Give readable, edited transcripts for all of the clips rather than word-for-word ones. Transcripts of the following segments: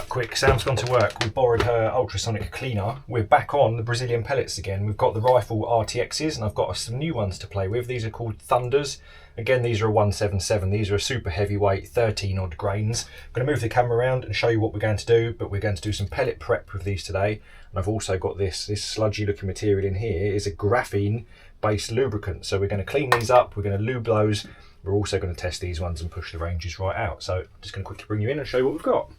Quick, Sam's gone to work. We borrowed her ultrasonic cleaner. We're back on the Brazilian pellets again. We've got the rifle RTXs and I've got some new ones to play with. These are called Thunders. Again, these are a 177. These are a super heavyweight, 13 odd grains. I'm going to move the camera around and show you what we're going to do, but we're going to do some pellet prep with these today. And I've also got this sludgy looking material in here is a graphene based lubricant. So we're going to clean these up. We're going to lube those. We're also going to test these ones and push the ranges right out. So I'm just going to quickly bring you in and show you what we've got.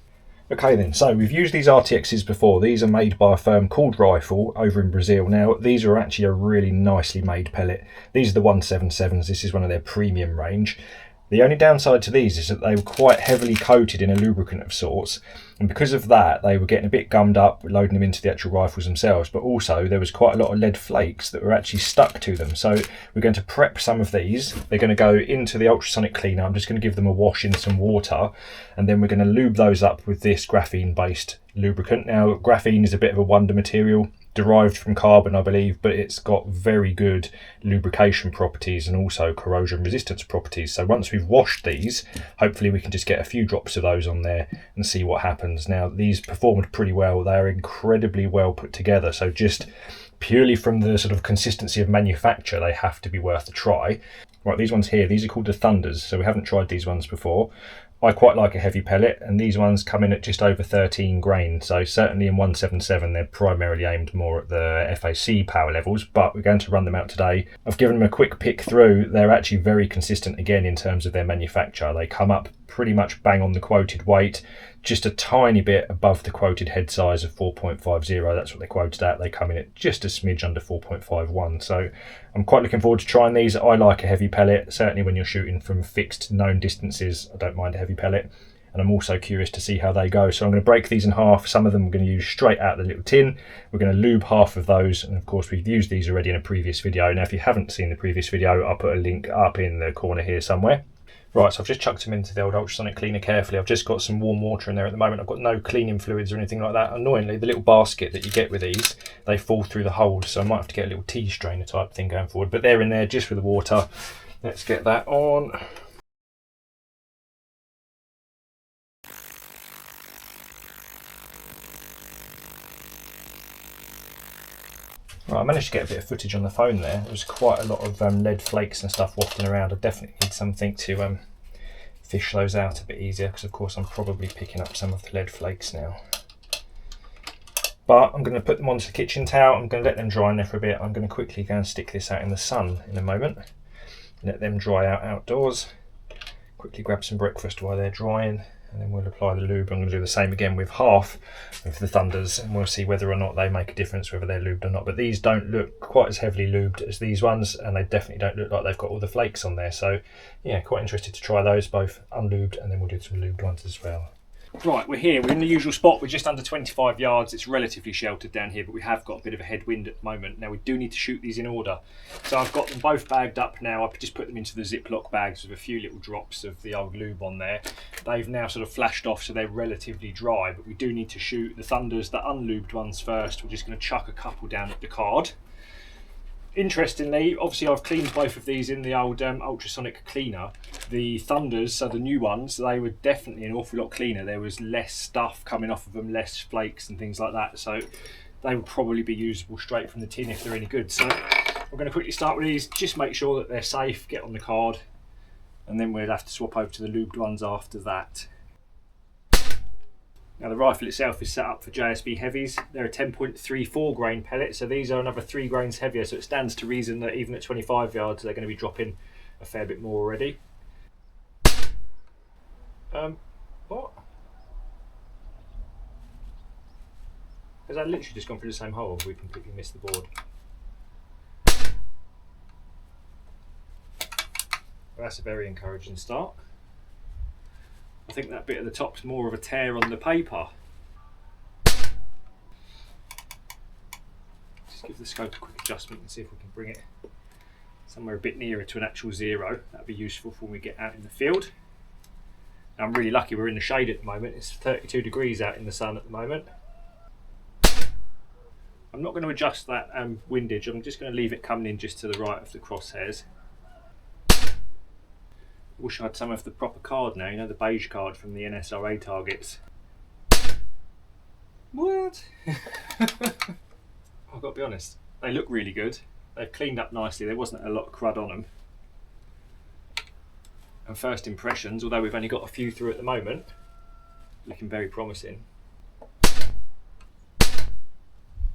Okay then, so we've used these RTXs before. These are made by a firm called Rifle over in Brazil. Now, these are actually a really nicely made pellet. These are the 177s. This is one of their premium range. The only downside to these is that they were quite heavily coated in a lubricant of sorts. And because of that, they were getting a bit gummed up, loading them into the actual rifles themselves. But also, there was quite a lot of lead flakes that were actually stuck to them. So we're going to prep some of these. They're going to go into the ultrasonic cleaner. I'm just going to give them a wash in some water. And then we're going to lube those up with this graphene-based lubricant. Now, graphene is a bit of a wonder material, derived from carbon, I believe, but it's got very good lubrication properties and also corrosion resistance properties. So once we've washed these, hopefully we can just get a few drops of those on there and see what happens. Now, these performed pretty well. They are incredibly well put together. So just purely from the sort of consistency of manufacture, they have to be worth a try. Right, these ones here, these are called the Thunders. So we haven't tried these ones before. I quite like a heavy pellet, and these ones come in at just over 13 grain. So certainly in 177, they're primarily aimed more at the FAC power levels, but we're going to run them out today. I've given them a quick pick through. They're actually very consistent again in terms of their manufacture. They come up pretty much bang on the quoted weight, just a tiny bit above the quoted head size of 4.50. That's what they quoted at. They come in at just a smidge under 4.51. So I'm quite looking forward to trying these. I like a heavy pellet, certainly when you're shooting from fixed known distances. I don't mind a heavy pellet. And I'm also curious to see how they go. So I'm going to break these in half. Some of them we're going to use straight out of the little tin. We're going to lube half of those. And of course, we've used these already in a previous video. Now, if you haven't seen the previous video, I'll put a link up in the corner here somewhere. Right, so I've just chucked them into the old ultrasonic cleaner carefully. I've just got some warm water in there at the moment. I've got no cleaning fluids or anything like that. Annoyingly, the little basket that you get with these, they fall through the holes, so I might have to get a little tea strainer type thing going forward. But they're in there just with the water. Let's get that on. Right, I managed to get a bit of footage on the phone there. There was quite a lot of lead flakes and stuff wafting around. I definitely need something to fish those out a bit easier, because of course I'm probably picking up some of the lead flakes now. But I'm going to put them onto the kitchen towel. I'm going to let them dry in there for a bit. I'm going to quickly go and stick this out in the sun in a moment. Let them dry out outdoors. Quickly grab some breakfast while they're drying. And then we'll apply the lube. I'm going to do the same again with half of the Thunders, and we'll see whether or not they make a difference, whether they're lubed or not. But these don't look quite as heavily lubed as these ones, and they definitely don't look like they've got all the flakes on there. So yeah, quite interested to try those, both unlubed, and then we'll do some lubed ones as well. Right, we're here. We're in the usual spot. We're just under 25 yards. It's relatively sheltered down here, but we have got a bit of a headwind at the moment. Now, we do need to shoot these in order. So I've got them both bagged up now. I've just put them into the Ziploc bags with a few little drops of the old lube on there. They've now sort of flashed off, so they're relatively dry, but we do need to shoot the Thunders, the unlubed ones first. We're just going to chuck a couple down at the card. Interestingly, obviously I've cleaned both of these in the old ultrasonic cleaner. The Thunders, so the new ones, they were definitely an awful lot cleaner. There was less stuff coming off of them, less flakes and things like that. So they would probably be usable straight from the tin if they're any good. So we're going to quickly start with these, just make sure that they're safe, get on the card, and then we'll have to swap over to the lubed ones after that. Now the rifle itself is set up for JSB heavies. They're a 10.34 grain pellet, so these are another 3 grains heavier, so it stands to reason that even at 25 yards they're going to be dropping a fair bit more already. What? Has that literally just gone through the same hole, or have we completely missed the board? Well, that's a very encouraging start. I think that bit at the top's more of a tear on the paper. Just give the scope a quick adjustment and see if we can bring it somewhere a bit nearer to an actual 0. That'd be useful for when we get out in the field. Now, I'm really lucky we're in the shade at the moment. It's 32 degrees out in the sun at the moment. I'm not going to adjust that windage. I'm just going to leave it coming in just to the right of the crosshairs. Wish I had some of the proper card now, you know, the beige card from the NSRA targets. What? I've got to be honest, they look really good. They've cleaned up nicely, there wasn't a lot of crud on them. And first impressions, although we've only got a few through at the moment, looking very promising.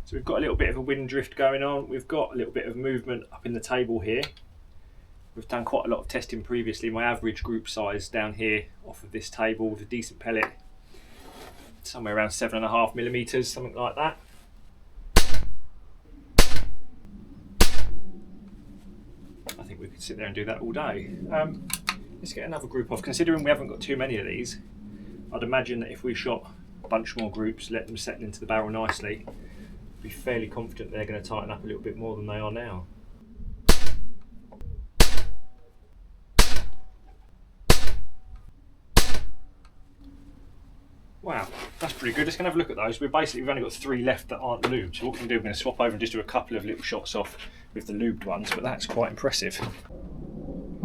So we've got a little bit of a wind drift going on, we've got a little bit of movement up in the table here. We've done quite a lot of testing previously. My average group size down here off of this table with a decent pellet, somewhere around 7.5mm, something like that. I think we could sit there and do that all day. Let's get another group off. Considering we haven't got too many of these, I'd imagine that if we shot a bunch more groups, let them settle into the barrel nicely, I'd be fairly confident they're going to tighten up a little bit more than they are now. Wow, that's pretty good. Let's go and have a look at those. We've only got 3 left that aren't lubed. So what can we do? We're going to swap over and just do a couple of little shots off with the lubed ones, but that's quite impressive.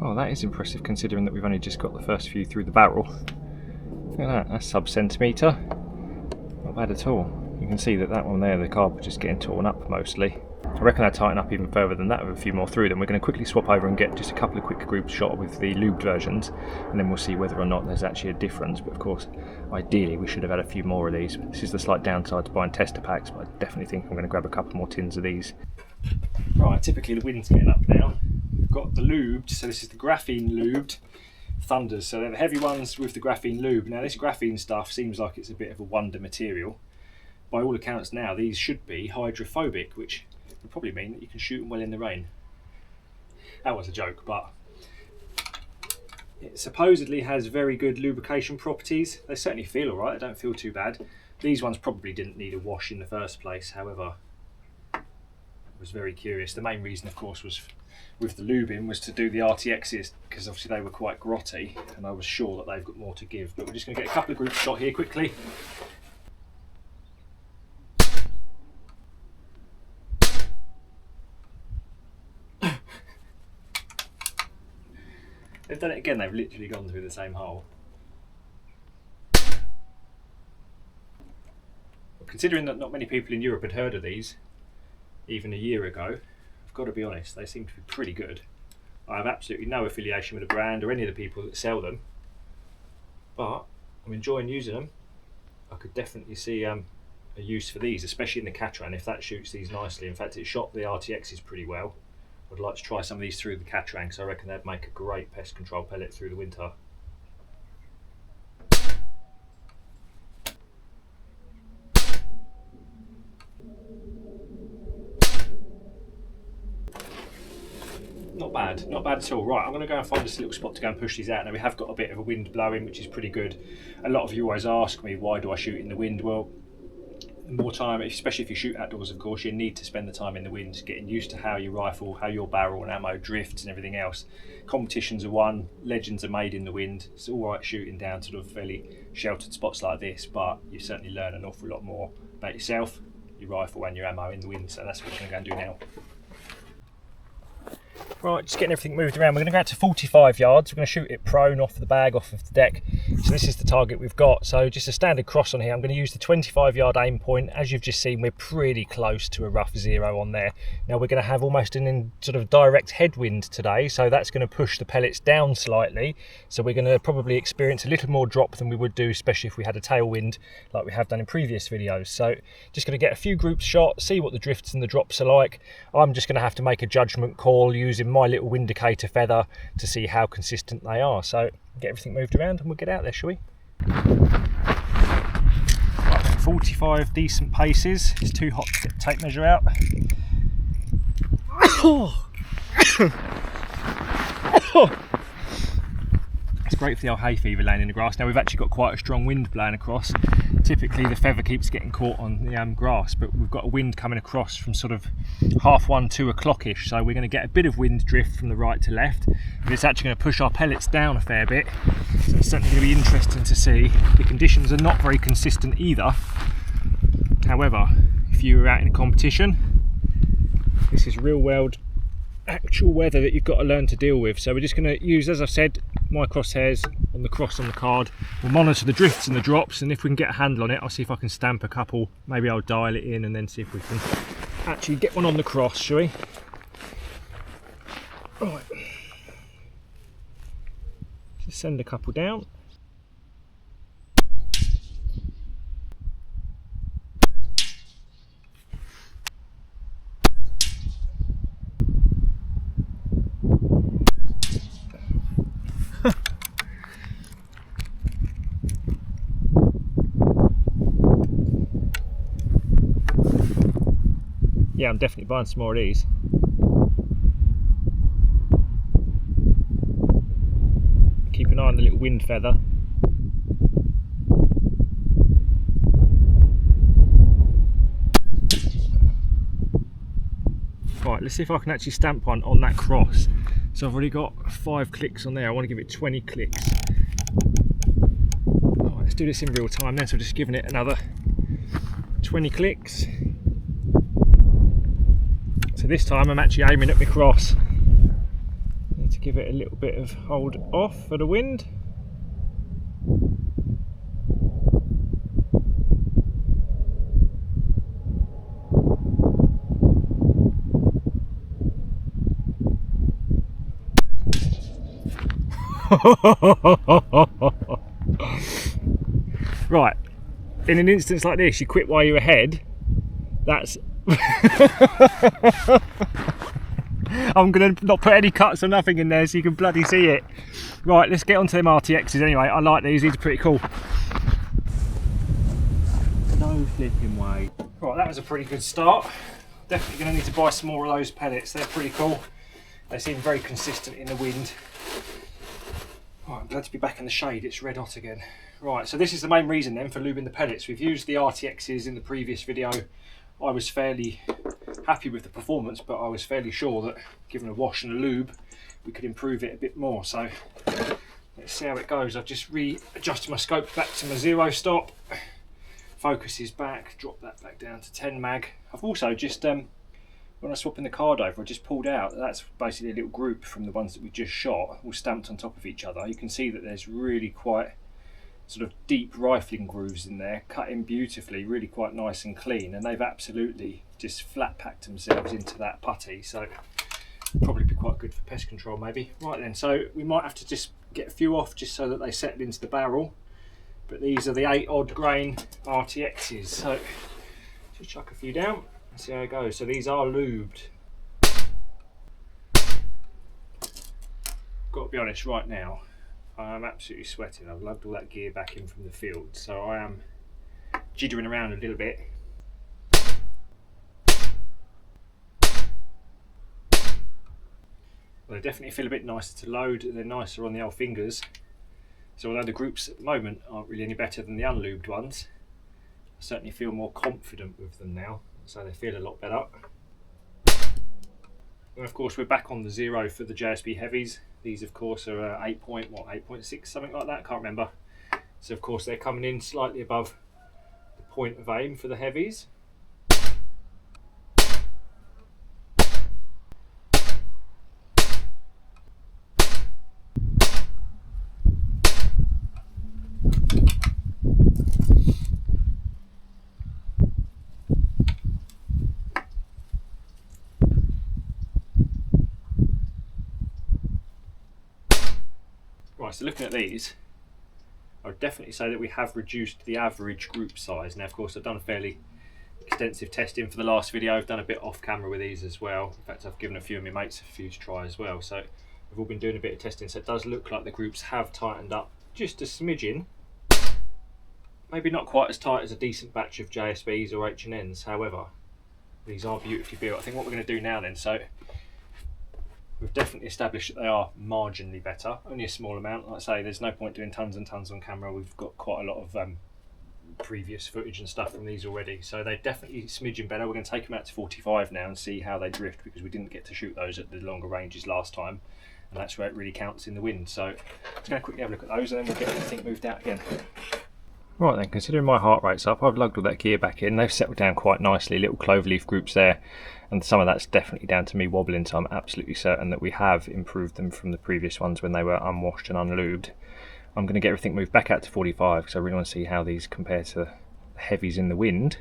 Oh, that is impressive considering that we've only just got the first few through the barrel. Look at that, that's sub-centimetre. Not bad at all. You can see that one there, the carb was just getting torn up mostly. I reckon I'll tighten up even further than that with a few more through them. We're going to quickly swap over and get just a couple of quick groups shot with the lubed versions, and then we'll see whether or not there's actually a difference. But of course, ideally we should have had a few more of these. This is the slight downside to buying tester packs, but I definitely think I'm going to grab a couple more tins of these. Right, typically the wind's getting up now. We've got the lubed, so this is the graphene lubed Thunders. So they're the heavy ones with the graphene lube. Now this graphene stuff seems like it's a bit of a wonder material. By all accounts now, these should be hydrophobic, which would probably mean that you can shoot them well in the rain. That was a joke, but it supposedly has very good lubrication properties. They certainly feel alright, they don't feel too bad. These ones probably didn't need a wash in the first place, however, I was very curious. The main reason, of course, was with the lubing was to do the RTXs, because obviously they were quite grotty, and I was sure that they've got more to give. But we're just going to get a couple of groups shot here quickly. They've done it again, they've literally gone through the same hole. Well, considering that not many people in Europe had heard of these, even a year ago, I've got to be honest, they seem to be pretty good. I have absolutely no affiliation with the brand or any of the people that sell them, but I'm enjoying using them. I could definitely see a use for these, especially in the Catran, if that shoots these nicely. In fact, it shot the RTXs pretty well. I'd like to try some of these through the Catran, because I reckon they'd make a great pest control pellet through the winter. Not bad at all. Right, I'm going to go and find us a little spot to go and push these out. Now we have got a bit of a wind blowing, which is pretty good. A lot of you always ask me, why do I shoot in the wind? Well, more time, especially if you shoot outdoors, of course, you need to spend the time in the wind, getting used to how your rifle, how your barrel and ammo drifts and everything else. Competitions are won, legends are made in the wind. It's all right shooting down sort of fairly sheltered spots like this, but you certainly learn an awful lot more about yourself, your rifle and your ammo in the wind. So that's what we're going to go and do now. Right, just getting everything moved around. We're going to go out to 45 yards. We're going to shoot it prone off the bag, off of the deck. So this is the target we've got. So just a standard cross on here. I'm going to use the 25-yard aim point. As you've just seen, we're pretty close to a rough zero on there. Now we're going to have almost an sort of direct headwind today, so that's going to push the pellets down slightly. So we're going to probably experience a little more drop than we would do, especially if we had a tailwind like we have done in previous videos. So just going to get a few groups shot, see what the drifts and the drops are like. I'm just going to have to make a judgment call using my little windicator feather to see how consistent they are. So get everything moved around and we'll get out there, shall we? Right, 45 decent paces. It's too hot to get the tape measure out. It's great for the old hay fever laying in the grass. Now we've actually got quite a strong wind blowing across. Typically the feather keeps getting caught on the grass, but we've got a wind coming across from sort of 1:30, 2 o'clock-ish, so we're going to get a bit of wind drift from the right to left, but it's actually going to push our pellets down a fair bit, so it's certainly going to be interesting to see. The conditions are not very consistent either. However, if you were out in a competition, this is real world actual weather that you've got to learn to deal with. So we're just going to use, as I've said, my crosshairs on the cross on the card. We'll monitor the drifts and the drops, and if we can get a handle on it, I'll see if I can stamp a couple. Maybe I'll dial it in and then see if we can actually get one on the cross, shall we? Right. Just send a couple down. Yeah, I'm definitely buying some more of these. Keep an eye on the little wind feather. Right, let's see if I can actually stamp one on that cross. So I've already got 5 clicks on there. I want to give it 20 clicks. Right, let's do this in real time then. So I'm just giving it another 20 clicks. So this time I'm actually aiming at my cross. Need to give it a little bit of hold off for the wind. Right, in an instance like this, you quit while you're ahead. That's I'm going to not put any cuts or nothing in there so you can bloody see it. Right, let's get onto them RTXs anyway. I like these are pretty cool. No flipping way. Right, that was a pretty good start. Definitely going to need to buy some more of those pellets. They're pretty cool. They seem very consistent in the wind. Right, I'm glad to be back in the shade. It's red hot again. Right, so this is the main reason then for lubing the pellets. We've used the RTXs in the previous video. I was fairly happy with the performance, but I was fairly sure that given a wash and a lube, we could improve it a bit more. So let's see how it goes. I've just readjusted my scope back to my 0 stop. Focus is back, drop that back down to 10 mag. I've also just, when I was swapping the card over, I just pulled out, that's basically a little group from the ones that we just shot, all stamped on top of each other. You can see that there's really quite sort of deep rifling grooves in there, cut in beautifully, really quite nice and clean, and they've absolutely just flat packed themselves into that putty, so probably be quite good for pest control maybe. Right then, so we might have to just get a few off just so that they settle into the barrel, but these are the 8 odd grain RTXs, so just chuck a few down and see how it goes. So these are lubed. Got to be honest, right now I'm absolutely sweating. I've lugged all that gear back in from the field, so I am jittering around a little bit. Well, they definitely feel a bit nicer to load. They're nicer on the old fingers. So although the groups at the moment aren't really any better than the unlubed ones, I certainly feel more confident with them now. So they feel a lot better. And of course we're back on the 0 for the JSB heavies. These of course are 8.6, something like that, can't remember. So of course they're coming in slightly above the point of aim for the heavies. Right, so looking at these, I would definitely say that we have reduced the average group size. Now of course I've done a fairly extensive testing for the last video. I've done a bit off camera with these as well. In fact, I've given a few of my mates a few to try as well. So we've all been doing a bit of testing, so it does look like the groups have tightened up just a smidgen. Maybe not quite as tight as a decent batch of JSBs or H&Ns, however, these are beautifully built. I think what we're going to do now then, so we've definitely established that they are marginally better, only a small amount. Like I say, there's no point doing tons and tons on camera. We've got quite a lot of previous footage and stuff from these already, so they're definitely smidgen better. We're going to take them out to 45 now and see how they drift, because we didn't get to shoot those at the longer ranges last time, and that's where it really counts in the wind. So let's go quickly have a look at those and then we'll get everything moved out again. Right then, considering my heart rate's up, I've lugged all that gear back in. They've settled down quite nicely, little cloverleaf groups there, and some of that's definitely down to me wobbling, so I'm absolutely certain that we have improved them from the previous ones when they were unwashed and unlubed. I'm going to get everything moved back out to 45 because I really want to see how these compare to the heavies in the wind.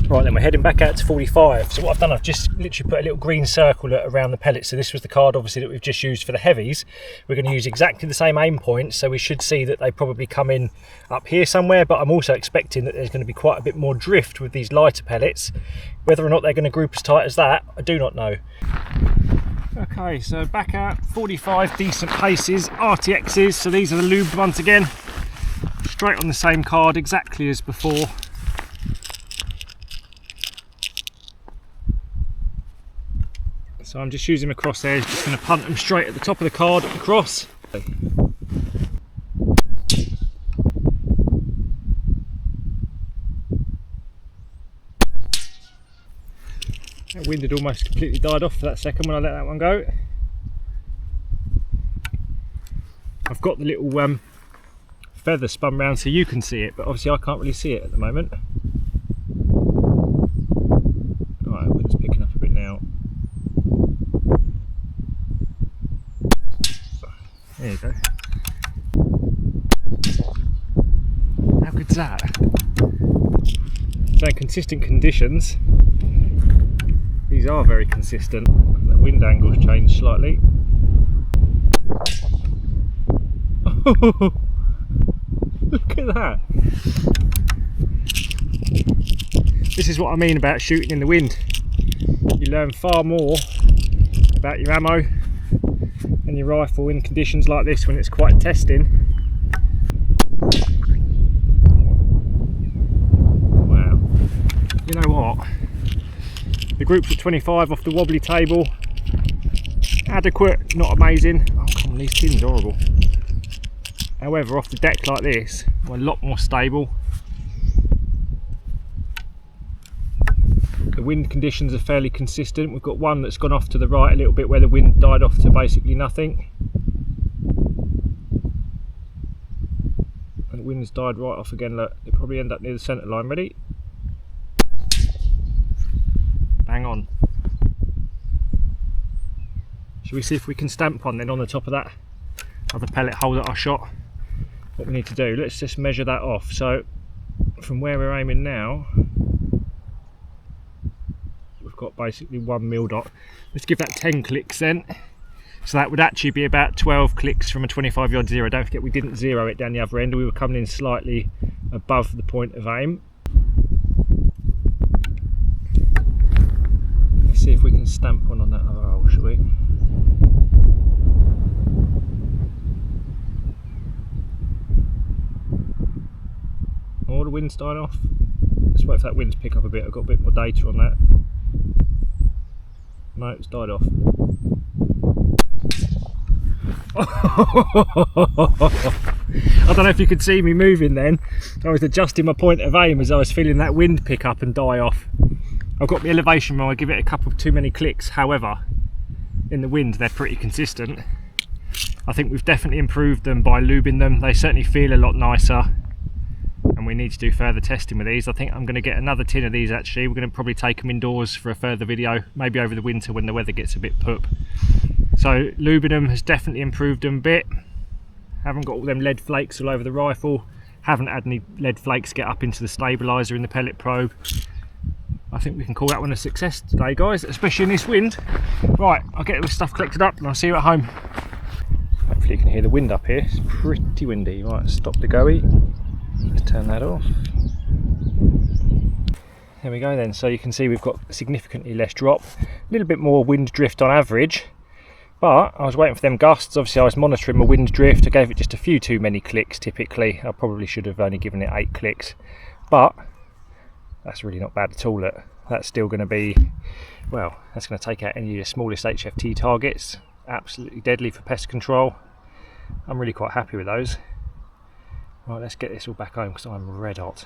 Right, then we're heading back out to 45. So what I've done, I've just literally put a little green circle around the pellets. So this was the card obviously that we've just used for the heavies. We're going to use exactly the same aim point, so we should see that they probably come in up here somewhere, but I'm also expecting that there's going to be quite a bit more drift with these lighter pellets. Whether or not they're going to group as tight as that, I do not know. Okay, so back out 45 decent paces, RTXs, so these are the lubed ones again. Straight on the same card, exactly as before. So I'm just using my crosshairs, just going to punt them straight at the top of the card across. That wind had almost completely died off for that second when I let that one go. I've got the little feather spun round so you can see it, but obviously I can't really see it at the moment. Right, wind's picking up a bit now. There you go. How good's that? So in consistent conditions, these are very consistent. The wind angle's changed slightly. Oh, look at that. This is what I mean about shooting in the wind. You learn far more about your ammo and your rifle in conditions like this when it's quite testing. Wow. You know what? The group's at 25 off the wobbly table. Adequate, not amazing. Oh come on, these tins are horrible. However, off the deck like this, we're a lot more stable. The wind conditions are fairly consistent. We've got one that's gone off to the right a little bit where the wind died off to basically nothing. And the wind's died right off again. Look, it probably end up near the centre line. Ready? Bang on. Shall we see if we can stamp one then on the top of that other pellet hole that I shot? What we need to do, let's just measure that off. So from where we're aiming now, we've got basically 1 mil dot. Let's give that 10 clicks then. So that would actually be about 12 clicks from a 25-yard zero. Don't forget we didn't zero it down the other end. We were coming in slightly above the point of aim. Let's see if we can stamp one on that other hole, shall we? Oh, the wind's died off. Let's wait for that wind to pick up a bit. I've got a bit more data on that. No, it's died off. I don't know if you could see me moving then. I was adjusting my point of aim as I was feeling that wind pick up and die off. I've got the elevation where I give it a couple too many clicks. However, in the wind they're pretty consistent. I think we've definitely improved them by lubing them. They certainly feel a lot nicer. And we need to do further testing with these. I think I'm going to get another tin of these actually. We're going to probably take them indoors for a further video, maybe over the winter when the weather gets a bit poop. So lubing them has definitely improved them a bit. Haven't got all them lead flakes all over the rifle. Haven't had any lead flakes get up into the stabiliser in the pellet probe. I think we can call that one a success today, guys, especially in this wind. Right, I'll get this stuff collected up and I'll see you at home. Hopefully you can hear the wind up here. It's pretty windy. Right, stop the goey. Let's turn that off. There we go then. So you can see we've got significantly less drop, a little bit more wind drift on average, but I was waiting for them gusts. Obviously I was monitoring my wind drift. I gave it just a few too many clicks typically. I probably should have only given it 8 clicks, but that's really not bad at all. Look, that's still going to be, well, that's going to take out any of your smallest HFT targets. Absolutely deadly for pest control. I'm really quite happy with those. Right, let's get this all back home because I'm red hot.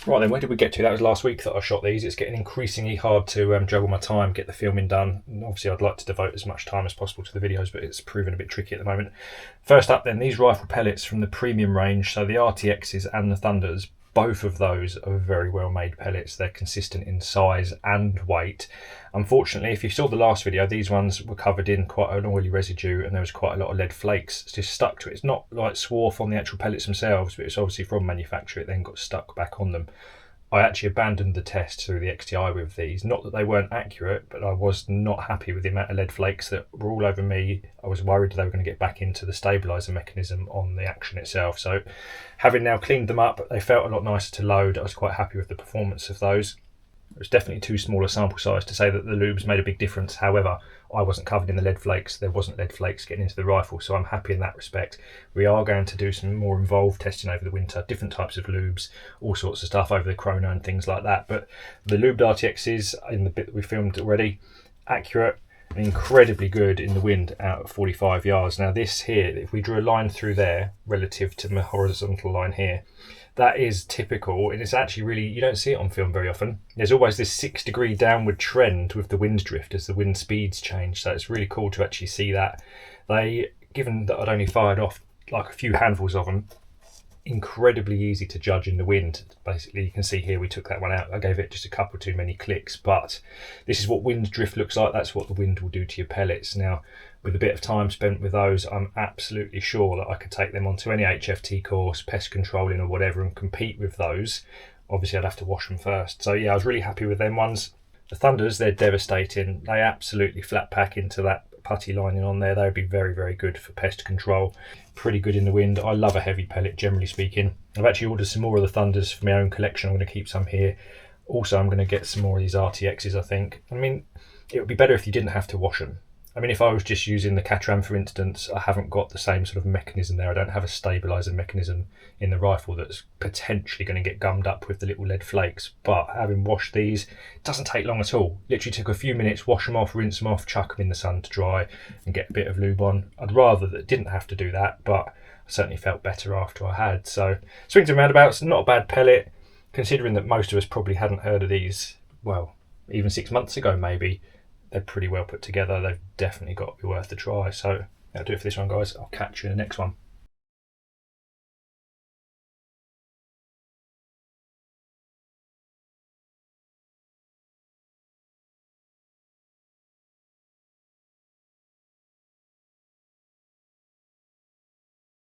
Right then, where did we get to? That was last week that I shot these. It's getting increasingly hard to juggle my time, get the filming done. And obviously I'd like to devote as much time as possible to the videos, but it's proven a bit tricky at the moment. First up then, these rifle pellets from the premium range, so the RTXs and the Thunders. Both of those are very well made pellets. They're consistent in size and weight. Unfortunately, if you saw the last video, these ones were covered in quite an oily residue and there was quite a lot of lead flakes just stuck to it. It's not like swarf on the actual pellets themselves, but it's obviously from manufacture, it then got stuck back on them. I actually abandoned the test through the XTI with these. Not that they weren't accurate, but I was not happy with the amount of lead flakes that were all over me. I was worried they were going to get back into the stabiliser mechanism on the action itself. So having now cleaned them up, they felt a lot nicer to load. I was quite happy with the performance of those. It was definitely too small a sample size to say that the lubes made a big difference. However, I wasn't covered in the lead flakes. There wasn't lead flakes getting into the rifle, so I'm happy in that respect. We are going to do some more involved testing over the winter, different types of lubes, all sorts of stuff over the chrono and things like that. But the lubed RTXs in the bit that we filmed already, accurate and incredibly good in the wind out at 45 yards. Now this here, if we drew a line through there relative to the horizontal line here, that is typical, and it's actually really, you don't see it on film very often. There's always this 6-degree downward trend with the wind drift as the wind speeds change, so it's really cool to actually see that. They, given that I'd only fired off like a few handfuls of them, incredibly easy to judge in the wind. Basically, you can see here we took that one out. I gave it just a couple too many clicks, but this is what wind drift looks like. That's what the wind will do to your pellets. Now, with a bit of time spent with those, I'm absolutely sure that I could take them onto any HFT course, pest controlling or whatever, and compete with those. Obviously, I'd have to wash them first. So yeah, I was really happy with them ones. The Thunders, they're devastating. They absolutely flat pack into that putty lining on there. They would be very, very good for pest control. Pretty good in the wind. I love a heavy pellet, generally speaking. I've actually ordered some more of the Thunders for my own collection. I'm going to keep some here. Also, I'm going to get some more of these RTXs, I think. I mean, it would be better if you didn't have to wash them. I mean, if I was just using the Catram, for instance, I haven't got the same sort of mechanism there. I don't have a stabiliser mechanism in the rifle that's potentially going to get gummed up with the little lead flakes. But having washed these, it doesn't take long at all. Literally took a few minutes, wash them off, rinse them off, chuck them in the sun to dry and get a bit of lube on. I'd rather that didn't have to do that, but I certainly felt better after I had. So swings and roundabouts, not a bad pellet, considering that most of us probably hadn't heard of these, well, even 6 months ago maybe. They're pretty well put together. They've definitely got to be worth a try. So that'll do it for this one, guys. I'll catch you in the next one.